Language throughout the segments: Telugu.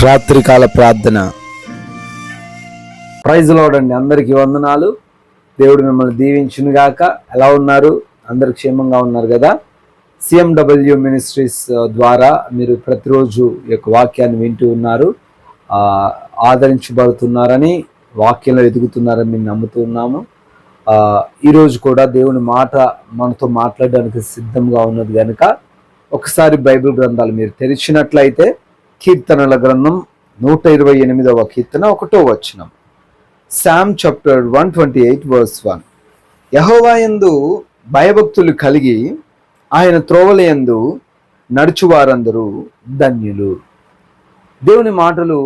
రాత్రికాల ప్రార్థన. ప్రైజ్ లార్డ్ అండి. అందరికీ వందనాలు. దేవుడు మిమ్మల్ని దీవించును గాక. ఎలా ఉన్నారు? అందరు క్షేమంగా ఉన్నారు కదా? CMW మినిస్ట్రీస్ ద్వారా మీరు ప్రతిరోజు ఈ యొక్క వాక్యాన్ని వింటూ ఉన్నారు, ఆదరించబడుతున్నారని, వాక్యంలో ఎదుగుతున్నారని మేము నమ్ముతూ ఉన్నాము. ఈరోజు కూడా దేవుని మాట మనతో మాట్లాడడానికి సిద్ధంగా ఉన్నది కనుక ఒకసారి బైబిల్ గ్రంథాలు మీరు తెరిచినట్లయితే కీర్తనల గ్రంథం 128వ కీర్తన 1వ వచనం. Sam chapter 128 verse 1. యెహోవా యందు భయభక్తులు కలిగి ఆయన త్రోవల యందు నడుచువారందరూ ధన్యులు. దేవుని మాటలు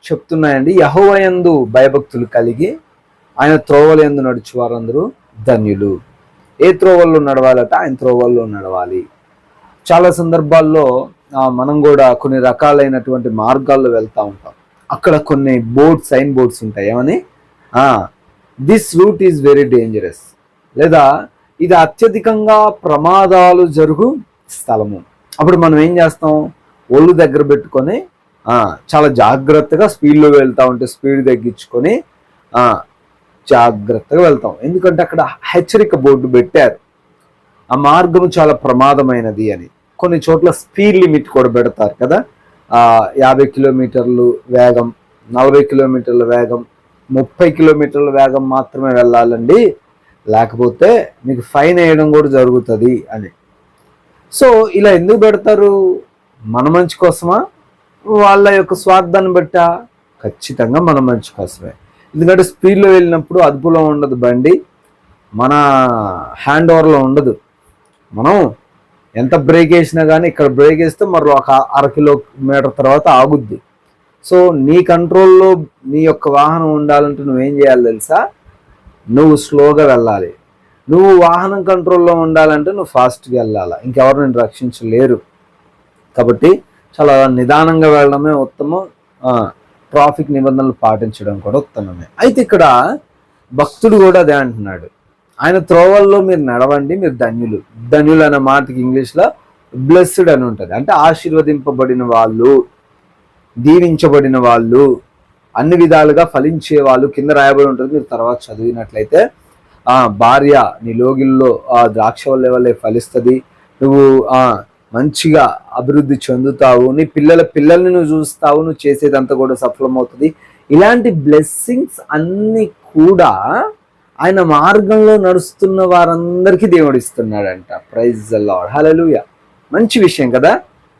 చెప్తున్నాయండి. యెహోవా యందు భయభక్తులు కలిగి ఆయన త్రోవల యందు నడుచువారందరూ ధన్యులు. ఏ త్రోవల్లో నడవాలట? ఆయన త్రోవల్లో నడవాలి. చాలా సందర్భాల్లో మనం కూడా కొన్ని రకాలైనటువంటి మార్గాల్లో వెళ్తూ ఉంటాం. అక్కడ కొన్ని సైన్ బోర్డ్స్ ఉంటాయి. ఏమని? This route is very dangerous, లేదా ఇది అత్యధికంగా ప్రమాదాలు జరుగు స్థలము. అప్పుడు మనం ఏం చేస్తాం? ఒళ్ళు దగ్గర పెట్టుకొని చాలా జాగ్రత్తగా స్పీడ్లో వెళ్తూ ఉంటే స్పీడ్ తగ్గించుకొని జాగ్రత్తగా వెళ్తాం. ఎందుకంటే అక్కడ హెచ్చరిక బోర్డు పెట్టారు, ఆ మార్గం చాలా ప్రమాదమైనది అని. కొన్ని చోట్ల స్పీడ్ లిమిట్ కూడా పెడతారు కదా. 50 కిలోమీటర్లు వేగం, 40 కిలోమీటర్ల వేగం, 30 కిలోమీటర్ల వేగం మాత్రమే వెళ్ళాలండి, లేకపోతే మీకు ఫైన్ వేయడం కూడా జరుగుతుంది అని. సో ఇలా ఎందుకు పెడతారు? మన మంచి కోసమా? వాళ్ళ యొక్క స్వార్థాన్ని బట్టా? ఖచ్చితంగా మన మంచి కోసమే. ఎందుకంటే స్పీడ్లో వెళ్ళినప్పుడు అదుపులో ఉండదు బండి, మన హ్యాండ్ ఓవర్లో ఉండదు. మనం ఎంత బ్రేక్ వేసినా కానీ ఇక్కడ బ్రేక్ వేస్తే మరి ఒక 1/2 కిలోమీటర్ తర్వాత ఆగుద్ది. సో నీ కంట్రోల్లో నీ యొక్క వాహనం ఉండాలంటే నువ్వేం చేయాలి తెలుసా? నువ్వు స్లోగా వెళ్ళాలి. నువ్వు వాహనం కంట్రోల్లో ఉండాలంటే నువ్వు ఫాస్ట్గా వెళ్ళాలి. ఇంకెవరు నేను రక్షించలేరు. కాబట్టి చాలా నిదానంగా వెళ్ళడమే ఉత్తమం. ట్రాఫిక్ నిబంధనలు పాటించడం కూడా ఉత్తమమే. అయితే ఇక్కడ భక్తుడు కూడా అదే అంటున్నాడు, ఆయన త్రోవల్లో మీరు నడవండి, మీరు ధన్యులు. ధన్యులు అనే మాటకి ఇంగ్లీష్లో బ్లెస్డ్ అని ఉంటుంది. అంటే ఆశీర్వదింపబడిన వాళ్ళు, దీవించబడిన వాళ్ళు, అన్ని విధాలుగా ఫలించే వాళ్ళు కింద రాయబడి ఉంటుంది. మీరు తర్వాత చదివినట్లయితే భార్య నీ లోగిల్లో ద్రాక్షవల్లే వల్లే ఫలిస్తుంది, నువ్వు మంచిగా అభివృద్ధి చెందుతావు, నీ పిల్లల్ని నువ్వు చూస్తావు, నువ్వు చేసేదంతా కూడా సఫలమవుతుంది. ఇలాంటి బ్లెస్సింగ్స్ అన్నీ కూడా ఆయన మార్గంలో నడుస్తున్న వారందరికీ దేవుడు ఇస్తున్నాడంట. ప్రైజ్ ది లార్డ్, హల్లెలూయా. మంచి విషయం కదా.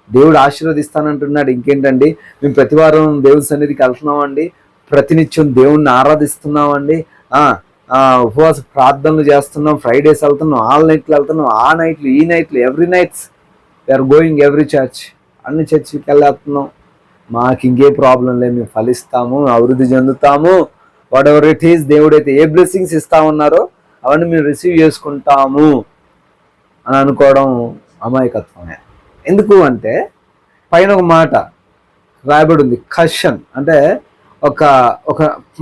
దేవుడు ఆశీర్వదిస్తానంటున్నాడు. ఇంకేంటండి, మేము ప్రతి వారం దేవుని సన్నిధికి వెళ్తున్నామండి, ప్రతినిత్యం దేవుణ్ణి ఆరాధిస్తున్నామండి, ఉపవాస ప్రార్థనలు చేస్తున్నాం, ఫ్రైడేస్ వెళ్తున్నాం, ఆల్ నైట్లు వెళ్తున్నాం, ఆ నైట్లు ఈ నైట్లు, every nights we are going every church, అన్ని చర్చికి వెళ్ళేస్తున్నాం. మాకు ఇంకే ప్రాబ్లం లేదు, మేము ఫలిస్తాము, అభివృద్ధి చెందుతాము. వాట్ ఎవర్ ఇట్ ఈస్, దేవుడైతే ఏ బ్లెస్సింగ్స్ ఇస్తా ఉన్నారో అవన్నీ మేము రిసీవ్ చేసుకుంటాము అని అనుకోవడం అమాయకత్వమే. ఎందుకు అంటే పైన ఒక మాట రాయబడి ఉంది, కషన్ అంటే ఒక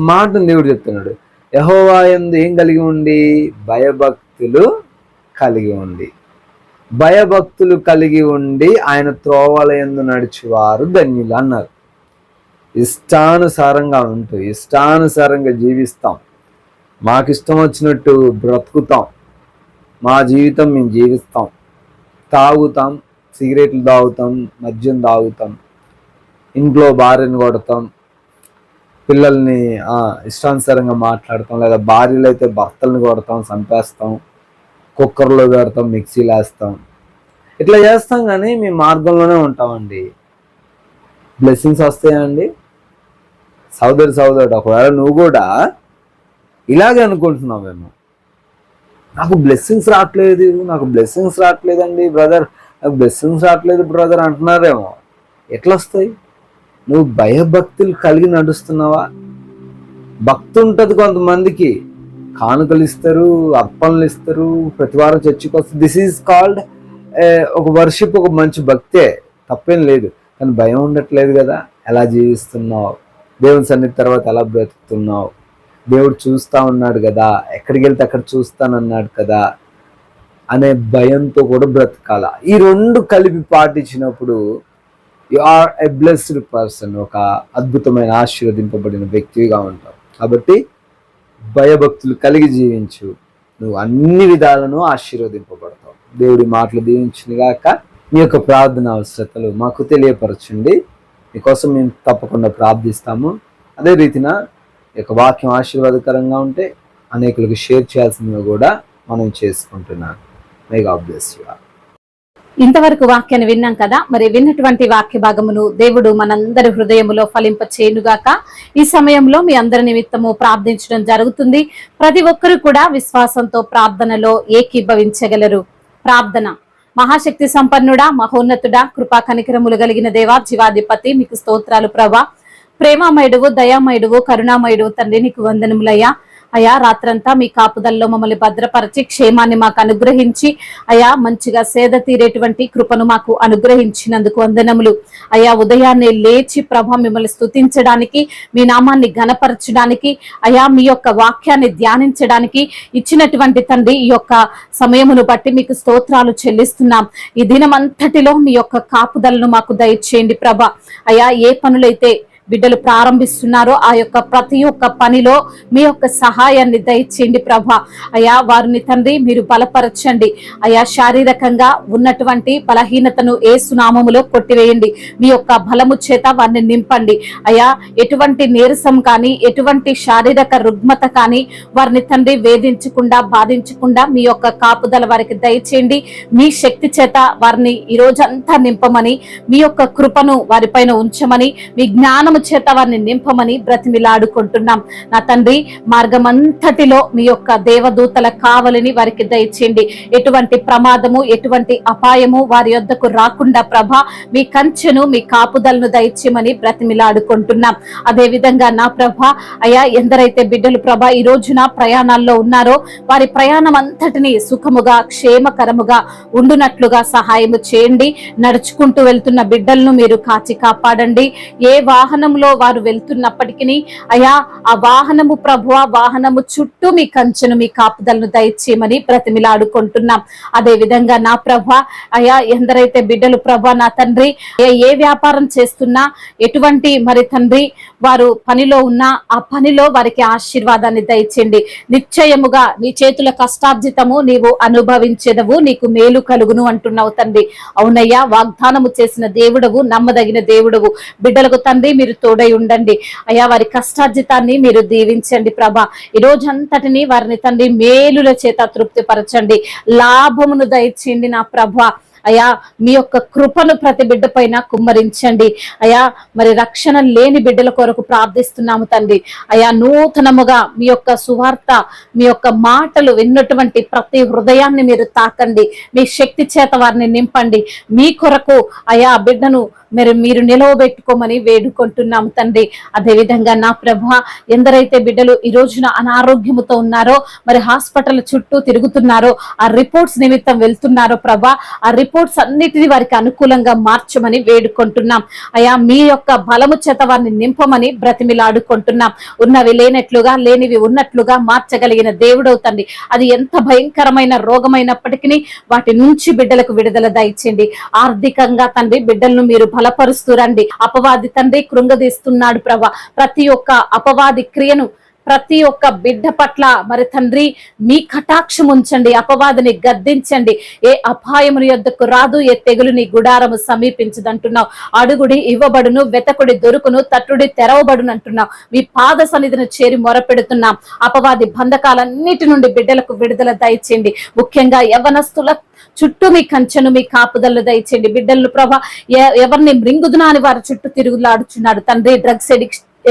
మాటను దేవుడు చెప్తున్నాడు. యెహోవా యందు ఏం కలిగి ఉండి? భయభక్తులు కలిగి ఉండి. భయభక్తులు కలిగి ఉండి ఆయన త్రోవల యందు నడిచేవారు ధన్యులు అన్నారు. ఇష్టానుసారంగా ఉంటూ ఇష్టానుసారంగా జీవిస్తాం, మాకు ఇష్టం వచ్చినట్టు బ్రతుకుతాం, మా జీవితం మేము జీవిస్తాం, తాగుతాం, సిగరెట్లు తాగుతాం, మద్యం తాగుతాం, ఇంట్లో భార్యను కొడతాం, పిల్లల్ని ఇష్టానుసారంగా మాట్లాడతాం, లేదా భార్యలు అయితే భర్తలను కొడతాం, చంపేస్తాం, కుక్కర్లో పెడతాం, మిక్సీలు వేస్తాం, ఇట్లా చేస్తాం. కానీ మేము మార్గంలోనే ఉంటామండి. బ్లెస్సింగ్స్ వస్తాయండి? సోదరుడు, ఒకవేళ నువ్వు కూడా ఇలాగే అనుకుంటున్నావేమో, నాకు బ్లెస్సింగ్స్ రావట్లేదండి బ్రదర్, నాకు బ్లెస్సింగ్స్ రావట్లేదు బ్రదర్ అంటున్నారేమో. ఎట్లా వస్తాయి? నువ్వు భయభక్తులు కలిగి నడుస్తున్నావా? భక్తి ఉంటుంది కొంతమందికి, కానుకలు ఇస్తారు, అర్పణలు ఇస్తారు, ప్రతివారం చర్చికి వస్తారు. దిస్ ఈజ్ కాల్డ్ ఒక వర్షిప్, ఒక మంచి భక్తే, తప్పేం లేదు. కానీ భయం ఉండట్లేదు కదా. ఎలా జీవిస్తున్నావు? దేవుని సన్నిధి తర్వాత ఎలా బ్రతుకుతున్నావు? దేవుడు చూస్తూ ఉన్నాడు కదా, ఎక్కడికి వెళ్తే అక్కడ చూస్తానన్నాడు కదా అనే భయంతో కూడా బ్రతకాల. ఈ రెండు కలిపి పాటించినప్పుడు you are a blessed person, ఒక అద్భుతమైన ఆశీర్వదింపబడిన వ్యక్తిగా ఉంటావు. కాబట్టి భయభక్తులు కలిగి జీవించు, నువ్వు అన్ని విధాలను ఆశీర్వదింపబడతావు. దేవుడి మాటలు దీవించును గాక. మీ యొక్క ప్రార్థన అవసరతలు మాకు తెలియపరచండి, మీకోసం మేము తప్పకుండా ప్రార్థిస్తాము. అదే రీతిన ఈ యొక్క వాక్యం ఆశీర్వాదకరంగా ఉంటే అనేకులకు షేర్ చేయాల్సిందిగా కూడా మనం చేసుకుంటున్నాను. మే గాడ్ బ్లెస్ యు. ఇంతవరకు వాక్యాన్ని విన్నాం కదా. మరి విన్నటువంటి వాక్య భాగమును దేవుడు మనందరి హృదయములో ఫలింప చేయునుగాక. ఈ సమయంలో మీ అందరి నిమిత్తము ప్రార్థించడం జరుగుతుంది. ప్రతి ఒక్కరు కూడా విశ్వాసంతో ప్రార్థనలో ఏకీభవించగలరు. ప్రార్థన. మహాశక్తి సంపన్నుడా, మహోన్నతుడా, కృపా కనికరములు కలిగిన దేవా, జీవాధిపతి, మీకు స్తోత్రాలు ప్రభా. ప్రేమామయుడువు, దయామయుడువు, కరుణామయుడువు తండ్రి, నీకు వందనములయ్యా. అయా రాత్రంతా మీ కాపుదల్లో మమ్మల్ని భద్రపరిచి క్షేమాన్ని మాకు అనుగ్రహించి అయా మంచిగా సేద తీరేటువంటి కృపను మాకు అనుగ్రహించినందుకు వందనములు. అయా ఉదయాన్నే లేచి ప్రభా మిమ్మల్ని స్తుతించడానికి, మీ నామాన్ని ఘనపరచడానికి, అయా మీ యొక్క వాక్యాన్ని ధ్యానించడానికి ఇచ్చినటువంటి తండ్రి ఈ యొక్క సమయమును బట్టి మీకు స్తోత్రాలు చెల్లిస్తున్నాం. ఈ దినమంతటిలో మీ యొక్క కాపుదలను మాకు దయచేయండి ప్రభా. అయా ఏ పనులైతే బిడ్డలు ప్రారంభిస్తున్నారో ఆ యొక్క ప్రతి ఒక్క పనిలో మీ యొక్క సహాయాన్ని దయచేయండి ప్రభా. అయా వారిని తండ్రి మీరు బలపరచండి. అయా శారీరకంగా ఉన్నటువంటి బలహీనతను యేసు నామములో కొట్టివేయండి. మీ యొక్క బలము చేత వారిని నింపండి. అయా ఎటువంటి నీరసం కానీ, ఎటువంటి శారీరక రుగ్మత కానీ వారిని తండ్రి వేధించకుండా, బాధించకుండా మీ యొక్క కాపుదల వారికి దయచేయండి. మీ శక్తి చేత వారిని ఈ రోజంతా నింపమని, మీ యొక్క కృపను వారిపైన ఉంచమని, మీ జ్ఞానము చేత వారిని నింపమని బ్రతిమిలాడుకుంటున్నాం. నా తండ్రి మార్గమంతటిలో మీ యొక్క దేవదూతల కావలిని వారికి దయచేయండి. ఎటువంటి ప్రమాదము, ఎటువంటి అపాయము వారి యొద్దకు రాకుండా ప్రభా మీ కంచెను, మీ కాపుదలను దయచేయమని బ్రతిమిలాడుకుంటున్నాం. అదే విధంగా నా ప్రభా అయా ఎందరైతే బిడ్డలు ప్రభా ఈ రోజున ప్రయాణాల్లో ఉన్నారో వారి ప్రయాణం అంతటిని సుఖముగా, క్షేమకరముగా ఉండునట్లుగా సహాయము చేయండి. నడుచుకుంటూ వెళ్తున్న బిడ్డలను మీరు కాచి కాపాడండి. ఏ వాహనంలో వారు వెళ్తున్నప్పటికీ అయా ఆ వాహనము ప్రభు, ఆ వాహనము చుట్టూ మీ కంచెను, మీ కాపుదలను దయచేయమని బ్రతిమిలాడుకుంటున్నాం. అదే విధంగా నా ప్రభ అయా ఎందరైతే బిడ్డలు ప్రభా నా తండ్రి ఏ వ్యాపారం చేస్తున్నా, ఎటువంటి మరి తండ్రి వారు పనిలో ఉన్నా ఆ పనిలో వారికి ఆశీర్వాదాన్ని దయచేయండి. నిశ్చయముగా నీ చేతుల కష్టార్జితము నీవు అనుభవించేదవు, నీకు మేలు కలుగును అంటున్నావు తండ్రి. అవునయ్యా, వాగ్దానము చేసిన దేవుడవు, నమ్మదగిన దేవుడవు. బిడ్డలకు తండ్రి మీరు తోడై ఉండండి. అయ్యా వారి కష్టార్జితాన్ని మీరు దీవించండి ప్రభా. ఈ రోజంతటిని వారిని తండ్రి మేలుల చేత తృప్తిపరచండి. లాభమును దయచేయండి నా ప్రభా. అయా మీ యొక్క కృపను ప్రతి బిడ్డ పైన కుమ్మరించండి. అయా మరి రక్షణ లేని బిడ్డల కొరకు ప్రార్థిస్తున్నాము తండ్రి. అయా నూతనముగా మీ యొక్క సువార్త, మీ యొక్క మాటలు విన్నటువంటి ప్రతి హృదయాన్ని మీరు తాకండి. మీ శక్తి చేత వారిని నింపండి. మీ కొరకు అయా బిడ్డను మీరు నిలవబెట్టుకోమని వేడుకుంటున్నాము తండ్రి. అదేవిధంగా నా ప్రభ ఎందరైతే బిడ్డలు ఈ రోజున అనారోగ్యముతో ఉన్నారో, మరి హాస్పిటల్ చుట్టూ తిరుగుతున్నారో, ఆ రిపోర్ట్స్ నిమిత్తం వెళ్తున్నారో ప్రభా ఆ రిపోర్ట్స్ అన్నిటినీ వారికి అనుకూలంగా మార్చమని వేడుకుంటున్నాం. అయా మీ యొక్క బలము చేత వారిని నింపమని బ్రతిమిలాడుకుంటున్నాం. ఉన్నవి లేనట్లుగా, లేనివి ఉన్నట్లుగా మార్చగలిగిన దేవుడవు తండ్రి. అది ఎంత భయంకరమైన రోగమైనప్పటికీ వాటి నుంచి బిడ్డలకు విడుదల దయచేయండి. ఆర్థికంగా తండ్రి బిడ్డలను మీరు బలపరుస్తురండి. అపవాది తండ్రి కృంగదీస్తున్నాడు ప్రభా. ప్రతి ఒక్క అపవాది క్రియను ప్రతి ఒక్క బిడ్డ పట్ల మరి తండ్రి మీ కటాక్షం ఉంచండి. అపవాదిని గద్దించండి. ఏ అపాయముని యొద్దకు రాదు, ఏ తెగులు నీ గుడారము సమీపించదంటున్నావు. అడుగుడి ఇవ్వబడును, వెతకుడి దొరుకును, తట్టుడి తెరవబడును అంటున్నావు. మీ పాద సన్నిధిని చేరి మొరపెడుతున్నాం. అపవాది బంధకాలన్నిటి నుండి బిడ్డలకు విడుదల దయచేయండి. ముఖ్యంగా యవ్వనస్తుల చుట్టూ మీ కంచెను, మీ కాపుదలను దయచేయండి. బిడ్డలను ప్రభా ఎవరిని మృంగుదునా అని వారి చుట్టూ తిరుగులాడుచున్నాడు తండ్రి. డ్రగ్స్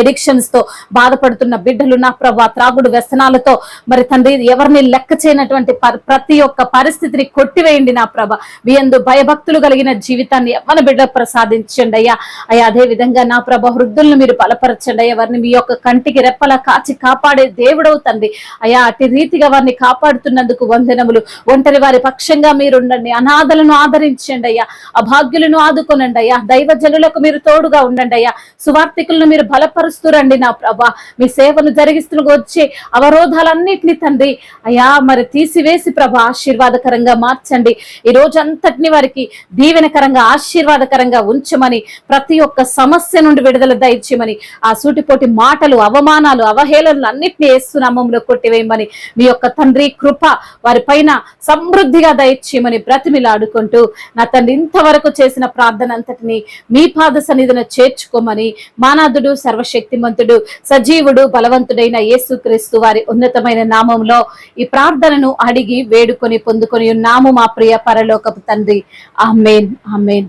ఎడిక్షన్స్ తో బాధపడుతున్న బిడ్డలు నా ప్రభా, త్రాగుడు వ్యసనాలతో మరి తండ్రి ఎవరిని లెక్క చేయనటువంటి ప్రతి ఒక్క పరిస్థితిని కొట్టివేయండి నా ప్రభ. మీ యందు భయభక్తులు కలిగిన జీవితాన్ని ఎవరిని బిడ్డ ప్రసాదించండి అయ్యా. అయ్యా అదే విధంగా నా ప్రభ వృద్ధులను మీరు బలపరచండి అయ్యా. వారిని మీ యొక్క కంటికి రెప్పలా కాచి కాపాడే దేవుడవుతండి అయ్యా. అటు రీతిగా వారిని కాపాడుతున్నందుకు వందనములు. ఒంటరి వారి పక్షంగా మీరుండండి. అనాథలను ఆదరించండి అయ్యా. అభాగ్యులను ఆదుకొనండి అయ్యా. దైవ జనులకు మీరు తోడుగా ఉండండి అయ్యా. సువార్థికులను మీరు బలపరచండి బలపరుస్తూ రండి నా ప్రభా. మీ సేవను జరిగిస్తూ వచ్చే అవరోధాలన్నిటినీ తండ్రి అయా మరి తీసివేసి ప్రభా ఆశీర్వాదకరంగా మార్చండి. ఈ రోజంతటిని వారికి దీవెనకరంగా ఆశీర్వాదకరంగా ఉంచమని, ప్రతి ఒక్క సమస్య నుండి విడుదల దయచేయమని, ఆ సూటిపోటి మాటలు, అవమానాలు, అవహేళనలు అన్నిటినీ యేసు నామములో కొట్టివేయమని, మీ యొక్క తండ్రి కృప వారి పైన సమృద్ధిగా దయచేయమని బ్రతిమిలాడుకుంటూ నా తండ్రి ఇంతవరకు చేసిన ప్రార్థన అంతటిని మీ పాద సన్నిధిన చేర్చుకోమని, మానాథుడు సర్వశక్తిమంతుడు సజీవుడు బలవంతుడైన యేసుక్రీస్తు వారి ఉన్నతమైన నామంలో ఈ ప్రార్థనను అడిగి వేడుకొని పొందుకొని ఉన్నాము మా ప్రియ పరలోకపు తండ్రి. ఆమేన్, ఆమేన్.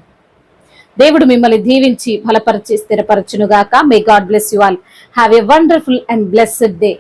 దేవుడు మిమ్మల్ని దీవించి బలపరిచి స్థిరపరచునుగాక. May God bless you all. Have a wonderful and blessed day.